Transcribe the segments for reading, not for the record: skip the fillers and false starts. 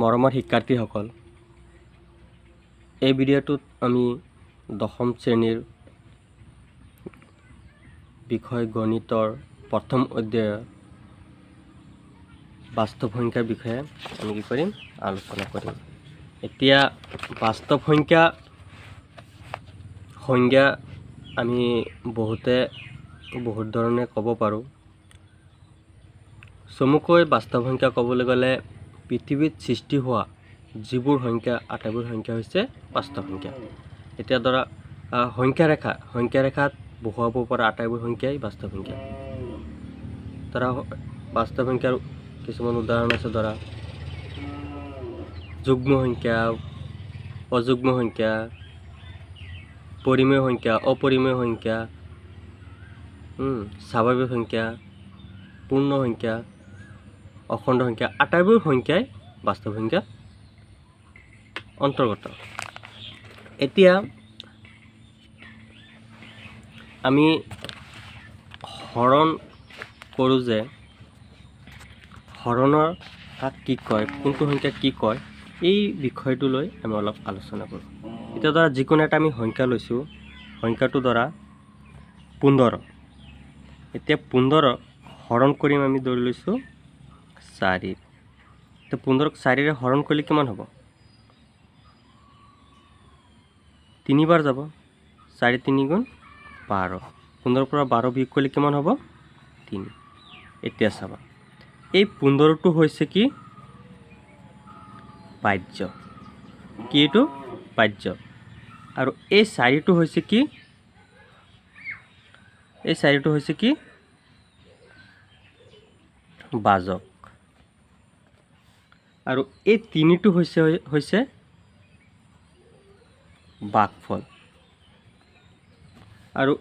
মৰমৰ শিক্ষাৰ্থীসকল, এই ভিডিঅ'টোত আমি দশম শ্ৰেণীৰ বিষয় গণিতৰ প্ৰথম অধ্যায়ৰ বাস্তৱ সংখ্যাৰ বিষয়ে আমি কি কৰিম আলোচনা কৰিম। এতিয়া বাস্তৱ সংজ্ঞা আমি বহুত ধৰণে ক'ব পাৰোঁ। চমুকৈ বাস্তৱ সংখ্যা ক'বলৈ গ'লে পৃথিৱীত সৃষ্টি হোৱা যিবোৰ সংখ্যা আটাইবোৰ সংখ্যা হৈছে বাস্তৱ সংখ্যা। এতিয়া ধৰা সংখ্যা ৰেখাত বহুৱাব পৰা আটাইবোৰ সংখ্যাই বাস্তৱ সংখ্যা। ধৰা বাস্তৱ সংখ্যাৰ কিছুমান উদাহৰণ আছে। ধৰা যুগ্ম সংখ্যা, অযুগ্ম সংখ্যা, পৰিমেয় সংখ্যা, অপৰিমেয় সংখ্যা, স্বাভাৱিক সংখ্যা, পূৰ্ণ সংখ্যা, অখণ্ড সংখ্যা, আটাইবোৰ সংখ্যাই বাস্তৱ সংখ্যাত অন্তৰ্গত। এতিয়া আমি হৰণ কৰোঁ যে হৰণৰ কাক কি কয়, কোনটো সংখ্যা কি কয়, এই বিষয়টো লৈ আমি অলপ আলোচনা কৰোঁ। এতিয়া ধৰা যিকোনো এটা আমি সংখ্যা লৈছোঁ, সংখ্যাটো ধৰা 15। এতিয়া 15 হৰণ কৰিম আমি ধৰি লৈছোঁ 4। তো 15ক 4ৰে হৰণ কৰিলে কিমান হ'ব? 3 বাৰ যাব। 4 3 গুণ 12। 15ৰ পৰা 12 বিয়োগ কৰিলে কিমান হ'ব? 3। এতিয়া চাবা, এই 15টো হৈছে কি বাহ্য, কি এইটো বাহ্য, আৰু এই 4টো হৈছে কি, এই 4টো হৈছে কি বাজক, আৰু এই 3টো হৈছে ভাগফল, আৰু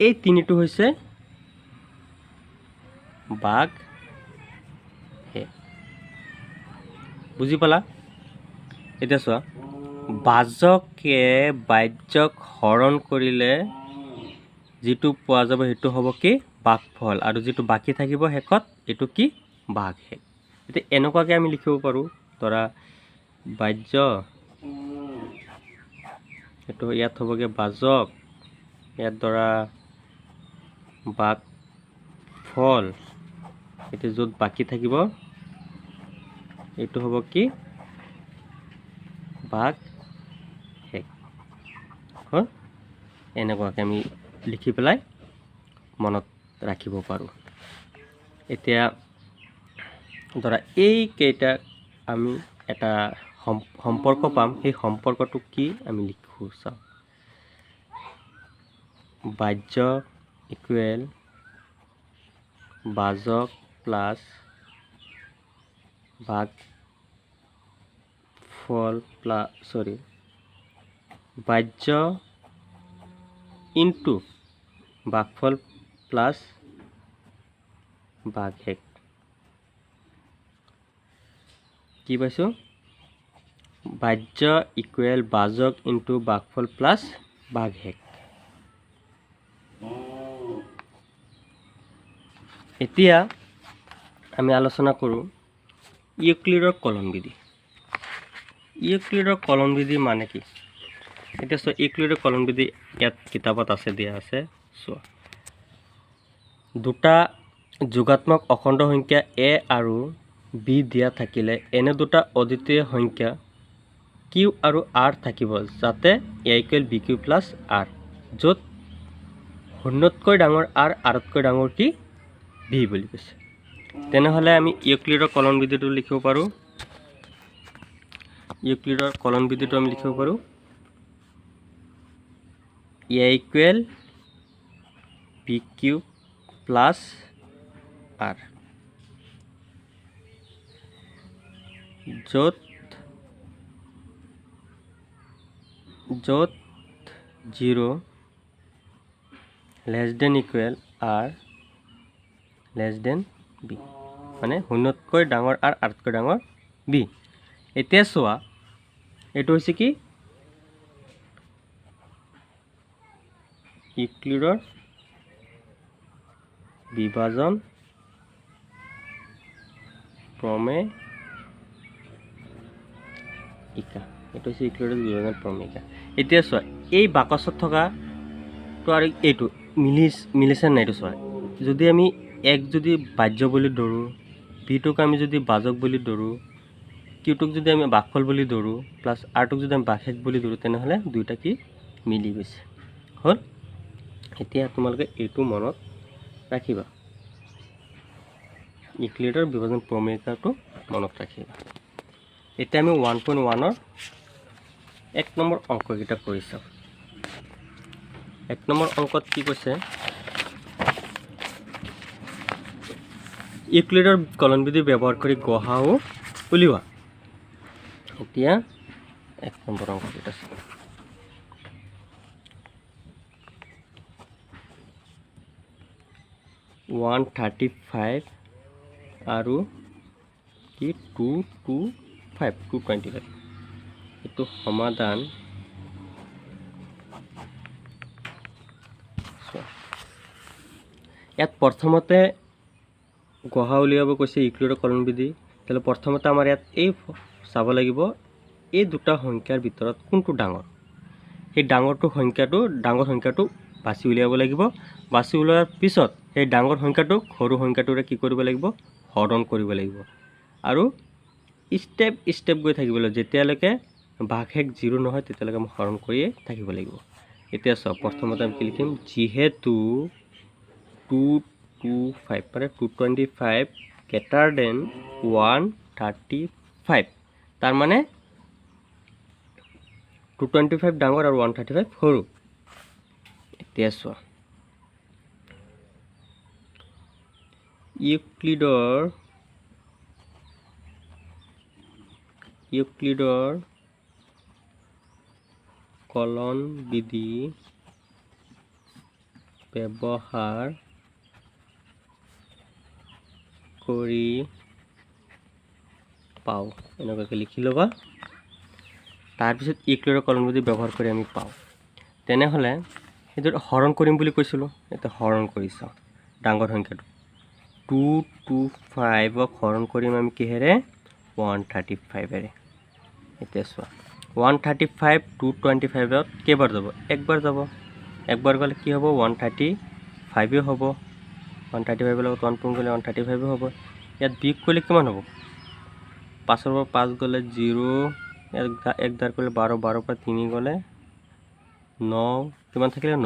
এই 3টো হৈছে ভাগশেষ। বুজি পালা? এতিয়া চোৱা, বাজকে বাহ্যক হৰণ কৰিলে যিটো পোৱা যাব সেইটো হ'ব কি ভাগফল, আৰু যিটো বাকী থাকিব শেষত এইটো কি ভাগশেষ। এতিয়া এনেকুৱাকৈ আমি লিখিব পাৰোঁ। ধৰা বাহ্য, এইটো ইয়াত হ'বগৈ বাজক, ইয়াত ধৰা ভাগফল, এতিয়া য'ত বাকী থাকিব এইটো হ'ব কি ভাগশেষ। হ'ল, এনেকুৱাকৈ আমি লিখি পেলাই মনত ৰাখিব পাৰোঁ। এতিয়া ধৰা এইকেইটা আমি এটা সম্পৰ্ক পাম, সেই সম্পৰ্কটো কি আমি লিখোঁ চাওঁ। বাহ্য ইকুৱেল বাজক প্লাছ ভাগফল বাহ্য ইনটু ভাগফল প্লাছ ভাগশেষ। কি পাইছোঁ? বাহ্য ইকুৱেল বাজক ইনটু ভাগফল প্লাছ ভাগশেষ। এতিয়া আমি আলোচনা কৰোঁ ইউক্লিডৰ কলন বিধি। ইউক্লিডৰ কলন বিধি মানে কি? এতিয়া চোৱা, ইউক্লিডৰ কলন বিধি ইয়াত কিতাপত আছে, দিয়া আছে। চোৱা, দুটা যোগাত্মক অখণ্ড সংখ্যা এ আৰু বি দিয়া থাকিলে এনে দুটা অদ্বিতীয় সংখ্যা কিউ আৰু আৰ থাকিব, যাতে A equal B Q plus R, য'ত শূন্যতকৈ ডাঙৰ আৰ, আৰতকৈ ডাঙৰ কি বি বুলি কৈছে। তেনেহ'লে আমি ইউক্লিডৰ কলন বিধিটো লিখিব পাৰোঁ। ইউক্লিডৰ কলন বিধিটো আমি লিখিব পাৰোঁ A equal B Q plus R, য'ত 0 less than equal R less than B, মানে শূন্যতকৈ ডাঙৰ আৰ, আৰতকৈ ডাঙৰ বি। এতিয়া চোৱা, এইটো হৈছে কি ইউক্লিডৰ বিভাজন প্ৰমেয় ইকা এইটো হৈছে ইউক্লিডৰ বিভাজন ক্ৰমিকা এতিয়া চোৱা এই বাকচত থকা তো আৰু এইটো মিলিছে নাই এইটো চোৱা যদি আমি এক যদি বাহ্য বুলি ধৰোঁ বিটোক আমি যদি বাজক বুলি ধৰোঁ কিউটোক যদি আমি বাকফল বুলি ধৰোঁ প্লাছ আৰটোক যদি আমি বাকহেক বুলি ধৰোঁ তেনেহ'লে দুইটা কি মিলি গৈছে হ'ল এতিয়া তোমালোকে এইটো মনত ৰাখিবা ইউক্লিডৰ বিভাজন ক্ৰমিকাটো মনত ৰাখিবা এতিয়া আমি 1.1 এক নম্বৰ অংককেইটা কৰি চাওঁ এক নম্বৰ অংকত কি কৈছে ইউক্লিডৰ কলন বিধি ব্যৱহাৰ কৰি গসাউ উলিওৱা এতিয়া এক নম্বৰ অংককেইটা চাওঁ 135 আৰু কি 225 এইটো সমাধান ইয়াত প্ৰথমতে গহা উলিয়াব কৈছে ইউক্লিডৰ কলন বিধি তাহলে প্ৰথমতে আমাৰ ইয়াত এই চাব লাগিব এই দুটা সংখ্যাৰ ভিতৰত কোনটো ডাঙৰ এই ডাঙৰ সংখ্যাটো বাছি উলিয়াব লাগিব বাছি উলিওৱাৰ পিছত এই ডাঙৰ সংখ্যাটোক সৰু সংখ্যাটোৰে কি কৰিব লাগিব হৰণ কৰিব লাগিব আৰু স্টেপ গৈ থাকিব লাগিব যেতিয়ালৈকে ভাগশেষ 0 নহয় তেতিয়ালৈকে আমি হৰণ কৰিয়ে থাকিব লাগিব এতিয়া চাওক প্ৰথমতে আমি কি লিখিম যিহেতু 225 মানে 225 greater than 135 তাৰ মানে 225 ডাঙৰ আৰু 135 সৰু এতিয়া চোৱা ইউক্লিডৰ কলন বিধি ব্যৱহাৰ কৰি পাওঁ এনেকুৱাকৈ লিখি ল'বা তাৰপিছত ইউক্লিডৰ কলন বিধি ব্যৱহাৰ কৰি আমি পাওঁ তেনেহ'লে সেইটো হৰণ কৰিম বুলি কৈছিলোঁ এটা হৰণ কৰি চাওঁ ডাঙৰ সংখ্যাটো 225ক হৰণ কৰিম আমি কিহেৰে 135 এৰে এতিয়া চোৱা 135 225ত কেইবাৰ যাব একবাৰ যাব একবাৰ গ'লে কি হ'ব 135 হ'ব 135 লগত 1 পূৰণ কৰিলে 135 হ'ব ইয়াত বিয়োগ কৰিলে কিমান হ'ব 5ৰ পৰা 5 গ'লে 0 এক ধাৰ কৰিলে 12 12ৰ পৰা 3 গ'লে 9 কিমান থাকিলে 90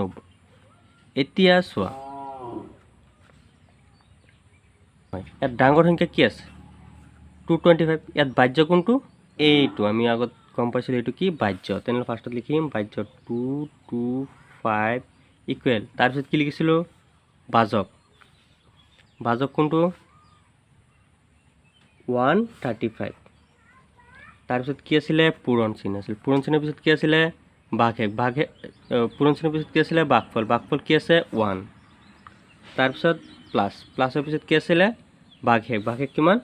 এতিয়া চোৱা ইয়াত ডাঙৰ সংখ্যা কি আছে 225 ইয়াত বাহ্য কোনটো এইটো আমি আগত গম পাইছিলোঁ এইটো কি বাহ্য তেনেহ'লে ফাৰ্ষ্টত লিখিম বাহ্য 225 ইকুৱেল তাৰপিছত কি লিখিছিলোঁ বাজক কোনটো 135 তাৰপিছত কি আছিলে পূৰণ চিহ্ন আছিল পূৰণ চিহ্নৰ পিছত কি আছিলে ভাগশেষ পূৰণ চিহ্নৰ পিছত কি আছিলে বাকফল কি আছে 1 তাৰপিছত প্লাছৰ পিছত কি আছিলে ভাগশেষ কিমান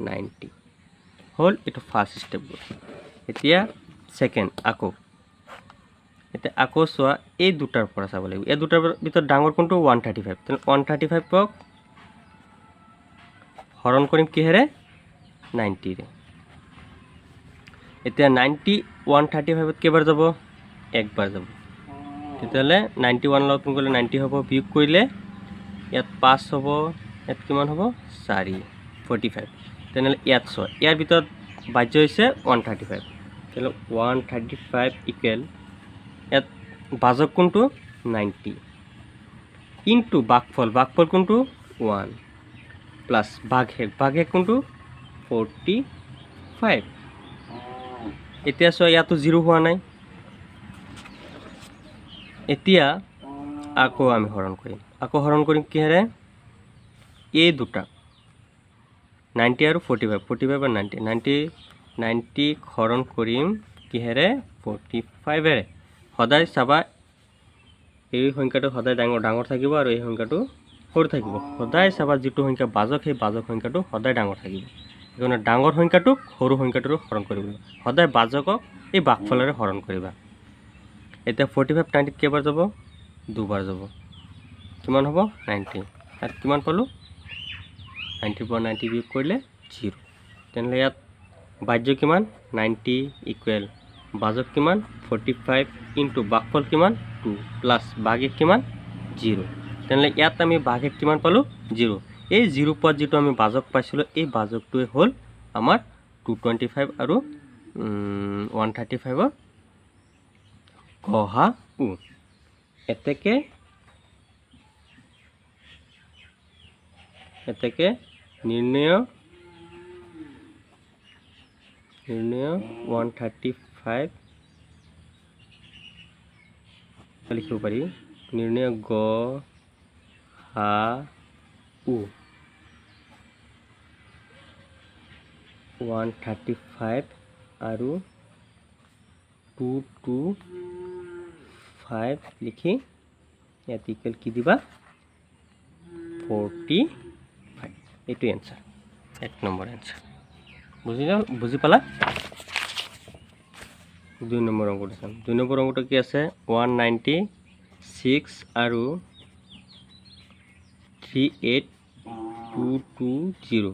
90 হ'ল এইটো ফাৰ্ষ্ট ষ্টেপ গ'ল এতিয়া সেকেন্ড আকৌ চোৱা এই দুটাৰ পৰা চাব লাগিব এই দুটাৰ ভিতৰত ডাঙৰ কোনটো 135 তেনে 135ক হৰণ কৰিম কিহেৰে 90 ৰে এতিয়া 90 135ত কেইবাৰ যাব একবাৰ যাব তেতিয়াহ'লে 91 লগত গুণ কৰিলে 90 হ'ব বিয়োগ কৰিলে ইয়াত 5 হ'ব ইয়াত কিমান হ'ব 4 45 তেনেহ'লে ইয়াত চোৱা ইয়াৰ ভিতৰত বাহ্য হৈছে 135 তেতিয়াহ'লে 135 ইকুৱেল ইয়াত বাজক কোনটো 90 ইনটু বাকফল কোনটো 1 প্লাছ ভাগশেষ কোনটো 45 এতিয়া চোৱা ইয়াতো 0 হোৱা নাই এতিয়া আকৌ আমি হৰণ কৰিম কিহেৰে এই দুটা 90 আৰু 45 আৰু 90 হৰণ কৰিম কিহেৰে 45 এৰে সদায় চাবা এই সংখ্যাটো সদায় ডাঙৰ থাকিব আৰু এই সংখ্যাটো সৰু থাকিব সদায় চাবা যিটো সংখ্যা বাজক সেই বাজক সংখ্যাটো সদায় ডাঙৰ থাকিব সেইকাৰণে ডাঙৰ সংখ্যাটোক সৰু সংখ্যাটোৰ হৰণ কৰিব সদায় বাজকক এই বাকফলেৰে হৰণ কৰিবা এতিয়া 45 90 কেইবাৰ যাব দুবাৰ যাব কিমান হ'ব 90 ইয়াত কিমান পালোঁ 90 পৰা 90 বিয়োগ কৰিলে 0 তেনেহ'লে ইয়াত বাহ্য কিমান 90 ইকুৱেল বাজক কিমান 45 ইনটু বাঘফল কিমান 2 প্লাস বাঘে কিমান 0 তেনেহ'লে ইয়াত আমি বাঘে কিমান পালো 0 এই 0 পদ যেটো আমি বাজক পাইছিলো এই বাজকটোৱে হ'ল আমাৰ 225 আৰু 135 গহা উ এতেকে নিৰ্ণয় 135 লিখিব পাৰি নিৰ্ণয় গ হা উ 135 আৰু 225 লিখি ইয়াত ইকুৱেল কি দিবা 45 এইটো এনসাৰ 1 নম্বৰ এনসাৰ বুজি পালা 2 নম্বৰ অংকটো চাম 2 নম্বৰ অংকটো কি আছে 196 আৰু 38220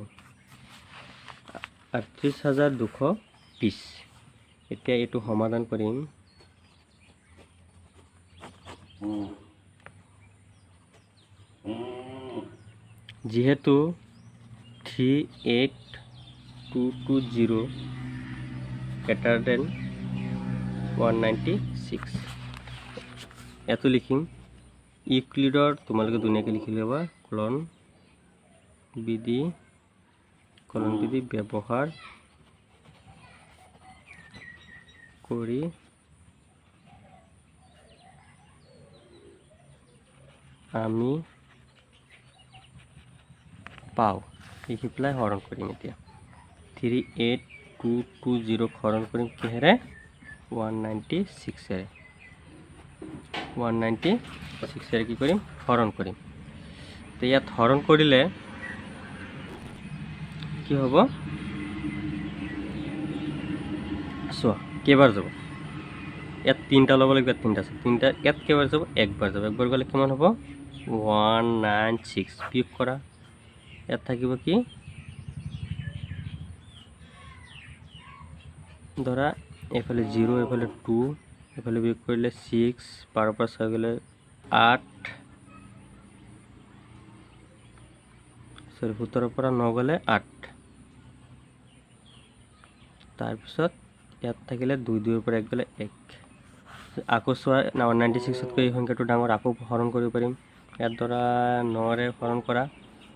38220 এতিয়া এইটো সমাধান কৰিম যেহেতু 38220 greater than 196 এতো লিখিম ইউক্লিডৰ তোমালোকে দুনিয়াকে লিখি লবা কলন বিধি ব্যৱহাৰ কৰি আমি পাও লিখি পেলাই হৰণ কৰিম এতিয়া 38220 হৰণ কৰিম কিহেৰে 196 এৰে 196 এৰে কি কৰিম হৰণ কৰিম তো ইয়াত হৰণ কৰিলে কি হ'ব চোৱা কেইবাৰ যাব ইয়াত তিনটা ল'ব লাগিব তিনটা আছে তিনটা ইয়াত কেইবাৰ যাব একবাৰ যাব একবাৰ গ'লে কিমান হ'ব 196 বিয়োগ কৰা ইয়াত থাকিব কি ধৰা এফালে 0 এফালে 2 এফালে বিয়োগ কৰিলে 6 পাৰৰ পৰা চাই গ'লে 8 সৰি 17 পৰা 9 গ'লে 8 তাৰপিছত ইয়াত থাকিলে 2 2 পৰা 1 গ'লে 1 আকৌ চোৱা 96 তকৈ এই সংখ্যাটো ডাঙৰ আকৌ হৰণ কৰিব পাৰিম ইয়াত ধৰা 9 ৰে হৰণ কৰা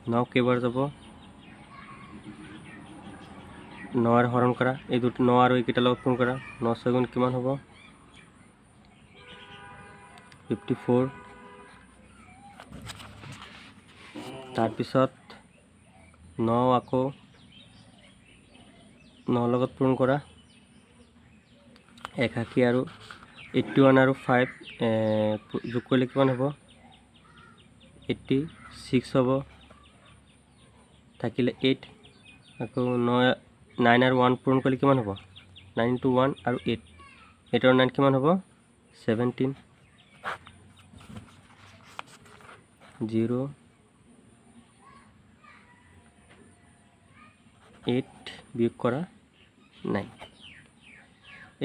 9 কেইবাৰ যাব 9 ৰে হৰণ কৰা এই দুটো 9 আৰু এইকেইটা লগত পূৰণ কৰা 9 সেগুণ কিমান হ'ব 54 তাৰপিছত 9 আকৌ 9 লগত পূৰণ কৰা 81 আৰু 81 আৰু 5 যোগ কৰিলে কিমান হ'ব 86 হ'ব থাকিলে 8 আকৌ 9 আৰু 1 পূৰণ কৰিলে কিমান হ'ব 9 into 1 আৰু 8 8 আৰু 9 কিমান হ'ব 17 0 8 বিয়োগ কৰা 9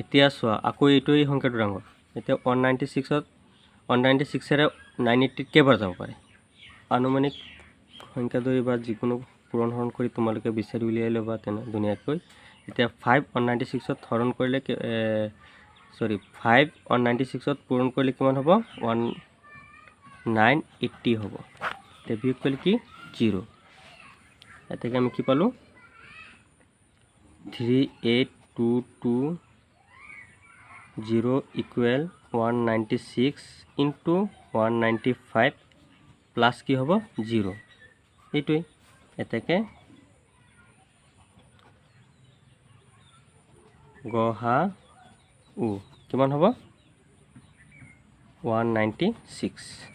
এতিয়া চোৱা আকৌ এইটোই সংখ্যাটো ডাঙৰ এতিয়া 196 ত 196 এৰে 980 কেইবাৰ যাব পাৰে আনুমানিক সংখ্যা ধৰি বা যিকোনো পূৰণ হৰণ কৰি তোমালোকে বিচাৰি উলিয়াই ল'বা তেনে ধুনীয়াকৈ এতিয়া 5 196 ত হৰণ কৰিলে 5 196 ত পূৰণ কৰিলে কিমান হ'ব 1980 হ'ব তে বিয়োগ কৰিলে কি 0 এতেকে আমি কি পালো 38220 ইকুৱেল 196 into 195 প্লাস কি হ'ব 0 এইটোই এতেকে গহা উ কিমান হ'ব 196